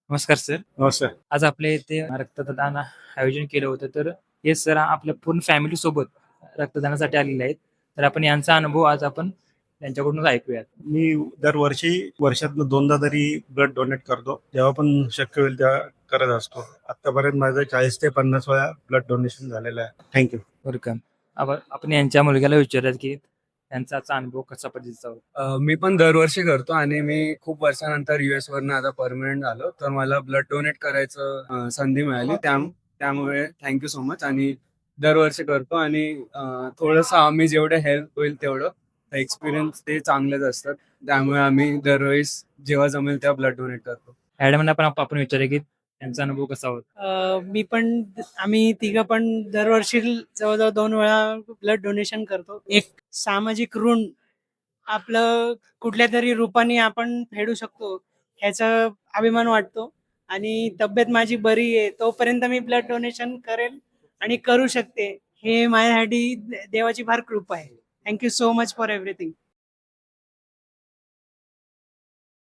नमस्कार सर. हो सर. आज आपल्या इथे रक्तदान आयोजन केलं होतं. तर हे सर आपल्या पूर्ण फॅमिली सोबत रक्तदानासाठी आलेले आहेत. तर आपण यांचा अनुभव आज आपण त्यांच्याकडूनच ऐकूयात. मी दरवर्षी वर्षातनं 2दा तरी ब्लड डोनेट करतो. जेव्हा पण शक्य होईल तेव्हा करत असतो. आतापर्यंत माझं 40 ते 50 वेळा ब्लड डोनेशन झालेलं आहे. Thank welcome. आपण यांच्या मुलग्याला विचारूयात की त्यांचा आजचा अनुभव कशा पद्धतीचा होता. मी पण दरवर्षी करतो आणि मी खूप वर्षानंतर US वरनं आता परमनंट झालो, तर मला ब्लड डोनेट करायचं संधी मिळाली. त्यामुळे थँक्यू सो मच. आणि दरवर्षी करतो आणि थोडंसं आम्ही जेवढं हेल्प होईल तेवढं एक्सपिरियन्स ते चांगलेच असतात. त्यामुळे आम्ही दरवेळेस जेव्हा जमेल तेव्हा ब्लड डोनेट करतो. मॅडमना पण आपण विचारूया की त्यांचा अनुभव कसा होता. मी पण आम्ही तिघं पण दरवर्षी जवळजवळ 2 वेळा ब्लड डोनेशन करतो. एक सामाजिक ऋण आपलं कुठल्या तरी रूपाने आपण फेडू शकतो ह्याचा अभिमान वाटतो. आणि तब्येत माझी बरी आहे तोपर्यंत मी ब्लड डोनेशन करेल आणि करू शकते. हे माझ्यासाठी देवाची फार कृपा आहे. Thank you so much for everything.